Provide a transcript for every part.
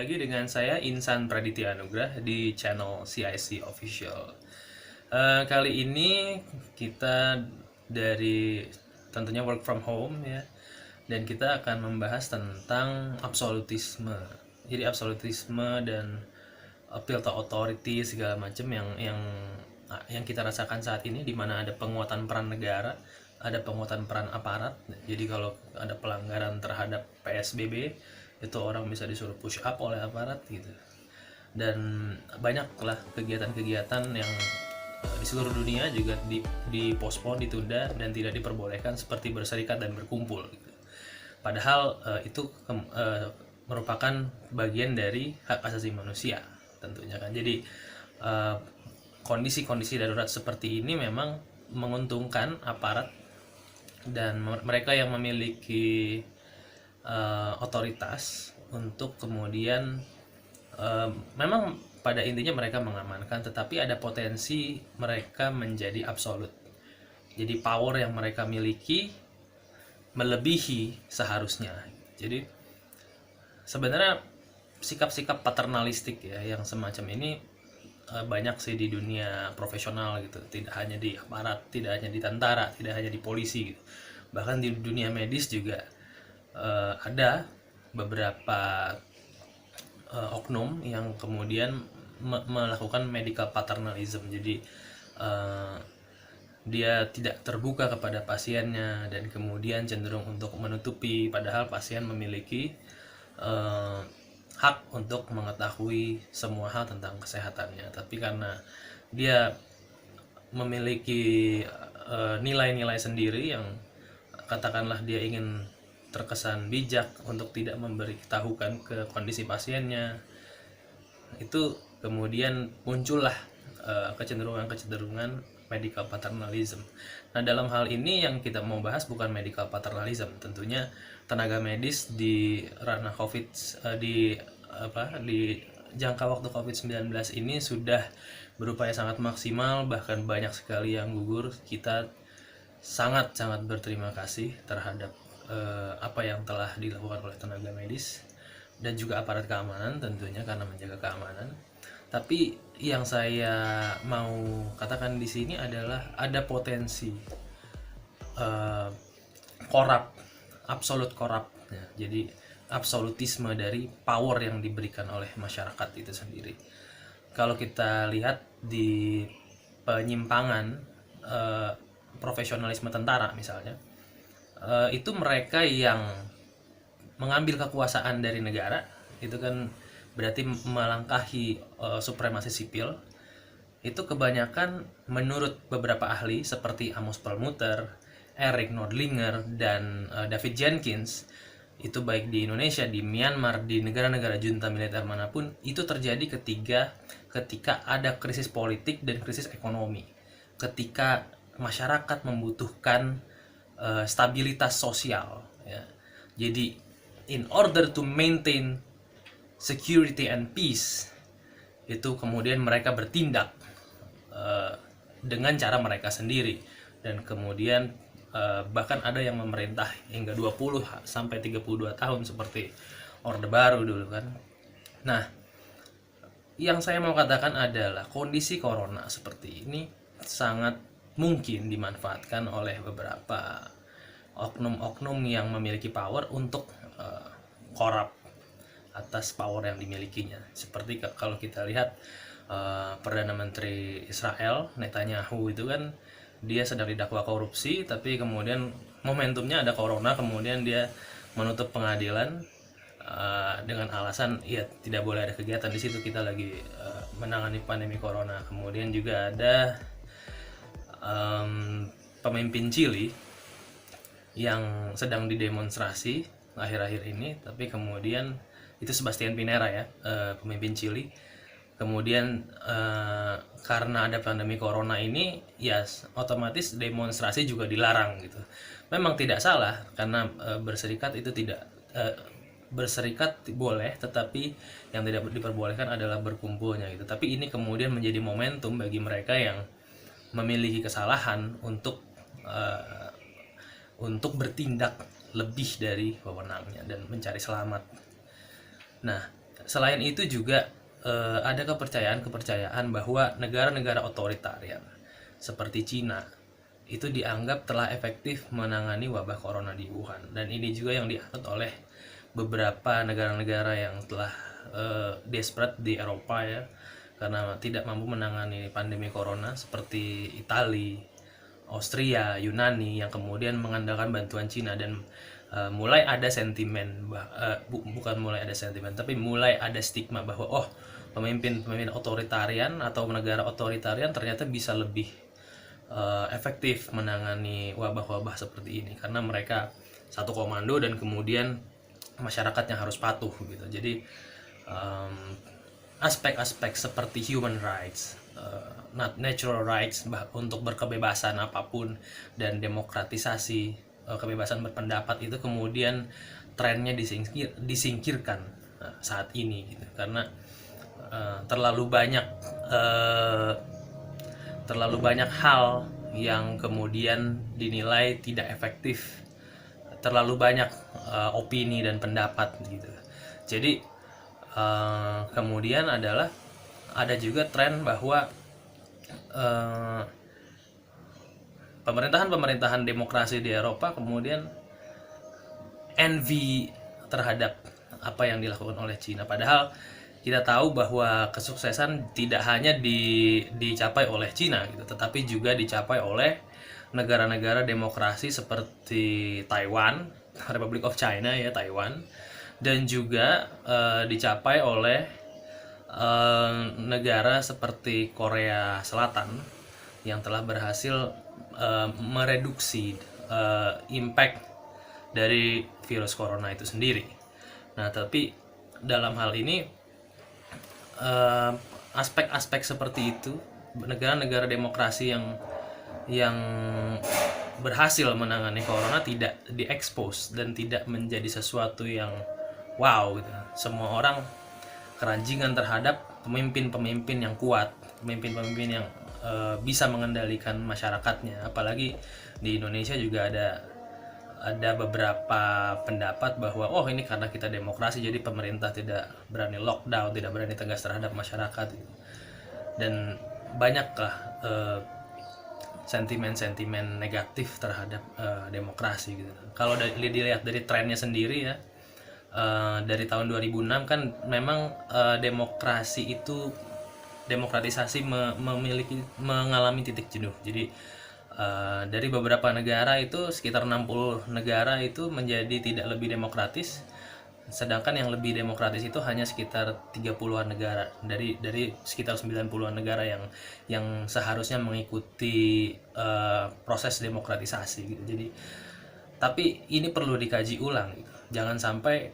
lagi dengan saya Insan Praditya Anugrah di channel CIC Official. Kali ini kita dari tentunya work from home ya, dan kita akan membahas tentang absolutisme. Jadi absolutisme dan appeal to authority segala macam yang kita rasakan saat ini, di mana ada penguatan peran negara, ada penguatan peran aparat. Jadi kalau ada pelanggaran terhadap PSBB, itu orang bisa disuruh push up oleh aparat gitu. Dan banyaklah kegiatan-kegiatan yang di seluruh dunia juga dipospon, ditunda, dan tidak diperbolehkan, seperti berserikat dan berkumpul gitu. Padahal itu merupakan bagian dari hak asasi manusia tentunya kan. Jadi kondisi-kondisi darurat seperti ini memang menguntungkan aparat dan mereka yang memiliki otoritas untuk kemudian memang pada intinya mereka mengamankan, tetapi ada potensi mereka menjadi absolut. Jadi power yang mereka miliki melebihi seharusnya. Jadi sebenarnya sikap-sikap paternalistik ya yang semacam ini banyak sih di dunia profesional gitu. Tidak hanya di aparat, tidak hanya di tentara, tidak hanya di polisi gitu. Bahkan di dunia medis juga ada beberapa oknum yang kemudian melakukan medical paternalism. Jadi dia tidak terbuka kepada pasiennya dan kemudian cenderung untuk menutupi, padahal pasien memiliki hak untuk mengetahui semua hal tentang kesehatannya. Tapi karena dia memiliki nilai-nilai sendiri yang katakanlah dia ingin terkesan bijak untuk tidak memberitahukan ke kondisi pasiennya, itu kemudian muncullah kecenderungan-kecenderungan medical paternalism. Nah, dalam hal ini yang kita mau bahas bukan medical paternalism, tentunya tenaga medis di ranah COVID di jangka waktu COVID-19 ini sudah berupaya sangat maksimal, bahkan banyak sekali yang gugur. Kita sangat-sangat berterima kasih terhadap apa yang telah dilakukan oleh tenaga medis dan juga aparat keamanan tentunya, karena menjaga keamanan. Tapi yang saya mau katakan di sini adalah ada potensi korup, absolut korup ya. Jadi absolutisme dari power yang diberikan oleh masyarakat itu sendiri. Kalau kita lihat di penyimpangan profesionalisme tentara misalnya, itu mereka yang mengambil kekuasaan dari negara, itu kan berarti melangkahi supremasi sipil. Itu kebanyakan menurut beberapa ahli seperti Amos Perlmutter, Eric Nordlinger, dan David Jenkins, itu baik di Indonesia, di Myanmar, di negara-negara junta militer manapun, itu terjadi ketika ada krisis politik dan krisis ekonomi, ketika masyarakat membutuhkan stabilitas sosial ya. Jadi in order to maintain security and peace, itu kemudian mereka bertindak dengan cara mereka sendiri, dan kemudian bahkan ada yang memerintah hingga 20 sampai 32 tahun seperti Orde Baru dulu kan. Nah, yang saya mau katakan adalah kondisi corona seperti ini sangat mungkin dimanfaatkan oleh beberapa oknum-oknum yang memiliki power untuk korup atas power yang dimilikinya. Seperti kalau kita lihat Perdana Menteri Israel Netanyahu itu kan, dia sedang didakwa korupsi, tapi kemudian momentumnya ada corona, kemudian dia menutup pengadilan dengan alasan ya tidak boleh ada kegiatan di situ, kita lagi menangani pandemi corona. Kemudian juga ada pemimpin Chili yang sedang didemonstrasi akhir-akhir ini, tapi kemudian itu Sebastian Pinera ya, pemimpin Chili. Kemudian karena ada pandemi corona ini, ya otomatis demonstrasi juga dilarang gitu. Memang tidak salah, karena berserikat itu tidak berserikat boleh, tetapi yang tidak diperbolehkan adalah berkumpulnya gitu. Tapi ini kemudian menjadi momentum bagi mereka yang memiliki kesalahan untuk bertindak lebih dari wewenangnya dan mencari selamat. Nah, Selain itu juga ada kepercayaan bahwa negara-negara otoritarian seperti Cina itu dianggap telah efektif menangani wabah corona di Wuhan, dan ini juga yang dianut oleh beberapa negara-negara yang telah desperate di Eropa ya, karena tidak mampu menangani pandemi corona, seperti Italia, Austria, Yunani, yang kemudian mengandalkan bantuan Cina. Dan mulai ada sentimen bukan mulai ada sentimen, tapi mulai ada stigma bahwa pemimpin otoritarian atau negara otoritarian ternyata bisa lebih efektif menangani wabah-wabah seperti ini, karena mereka satu komando dan kemudian masyarakatnya harus patuh gitu. Jadi aspek-aspek seperti human rights, natural rights, untuk berkebebasan apapun, dan demokratisasi kebebasan berpendapat itu kemudian trennya disingkirkan saat ini gitu. Karena terlalu banyak hal yang kemudian dinilai tidak efektif, terlalu banyak opini dan pendapat gitu. Jadi kemudian ada juga tren bahwa pemerintahan demokrasi di Eropa kemudian envy terhadap apa yang dilakukan oleh Cina. Padahal kita tahu bahwa kesuksesan tidak hanya dicapai oleh Cina gitu, tetapi juga dicapai oleh negara-negara demokrasi seperti Taiwan, Republic of China ya, Taiwan, dan juga dicapai oleh negara seperti Korea Selatan yang telah berhasil mereduksi impact dari virus corona itu sendiri. Nah, tapi dalam hal ini aspek-aspek seperti itu, negara-negara demokrasi yang berhasil menangani corona tidak diekspos dan tidak menjadi sesuatu yang wow gitu. Semua orang keranjingan terhadap pemimpin-pemimpin yang kuat, pemimpin-pemimpin yang bisa mengendalikan masyarakatnya. Apalagi di Indonesia juga ada beberapa pendapat bahwa ini karena kita demokrasi jadi pemerintah tidak berani lockdown, tidak berani tegas terhadap masyarakat gitu. Dan banyaklah sentimen-sentimen negatif terhadap demokrasi gitu. Kalau dilihat dari trennya sendiri ya, dari tahun 2006 kan memang demokratisasi mengalami titik jenuh. Jadi dari beberapa negara itu sekitar 60 negara itu menjadi tidak lebih demokratis, sedangkan yang lebih demokratis itu hanya sekitar 30-an negara dari sekitar 90-an negara yang seharusnya mengikuti proses demokratisasi gitu. Jadi tapi ini perlu dikaji ulang gitu. Jangan sampai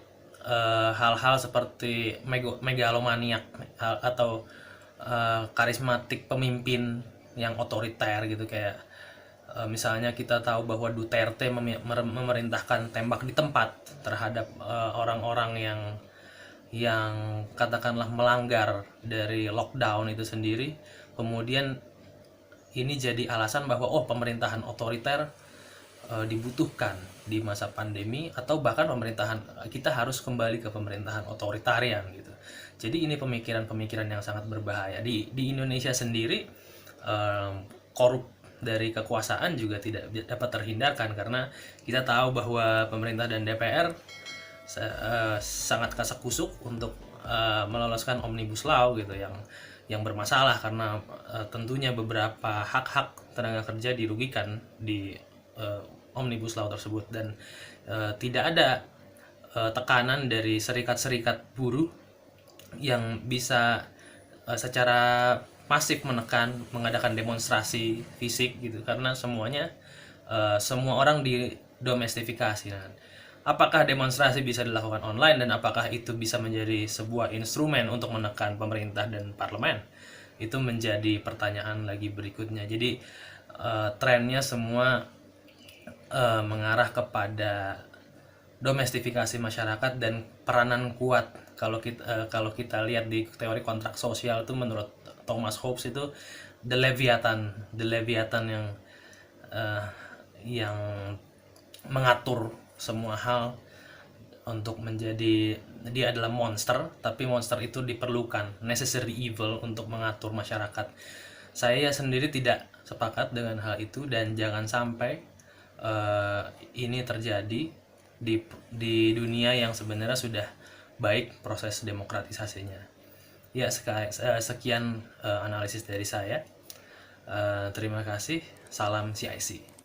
hal-hal seperti megalomaniak atau karismatik pemimpin yang otoriter gitu, kayak misalnya kita tahu bahwa Duterte memerintahkan tembak di tempat terhadap orang-orang yang katakanlah melanggar dari lockdown itu sendiri. Kemudian ini jadi alasan bahwa pemerintahan otoriter dibutuhkan di masa pandemi, atau bahkan kita harus kembali ke pemerintahan otoritarian gitu. Jadi ini pemikiran-pemikiran yang sangat berbahaya. Di Indonesia sendiri korup dari kekuasaan juga tidak dapat terhindarkan, karena kita tahu bahwa pemerintah dan DPR sangat kasak-kusuk untuk meloloskan Omnibus Law gitu yang bermasalah, karena tentunya beberapa hak-hak tenaga kerja dirugikan di Omnibus Law tersebut, dan tidak ada tekanan dari serikat-serikat buruh yang bisa secara masif mengadakan demonstrasi fisik gitu, karena semua orang didomestifikasi. Nah, apakah demonstrasi bisa dilakukan online, dan apakah itu bisa menjadi sebuah instrumen untuk menekan pemerintah dan parlemen? Itu menjadi pertanyaan lagi berikutnya. Jadi trennya semua mengarah kepada domestifikasi masyarakat dan peranan kuat. Kalau kita lihat di teori kontrak sosial itu, menurut Thomas Hobbes itu the Leviathan yang mengatur semua hal untuk menjadi dia adalah monster, tapi monster itu diperlukan necessary evil untuk mengatur masyarakat. Saya sendiri tidak sepakat dengan hal itu, dan jangan sampai ini terjadi di dunia yang sebenarnya sudah baik proses demokratisasinya. Ya, sekian analisis dari saya. Terima kasih. Salam CIC.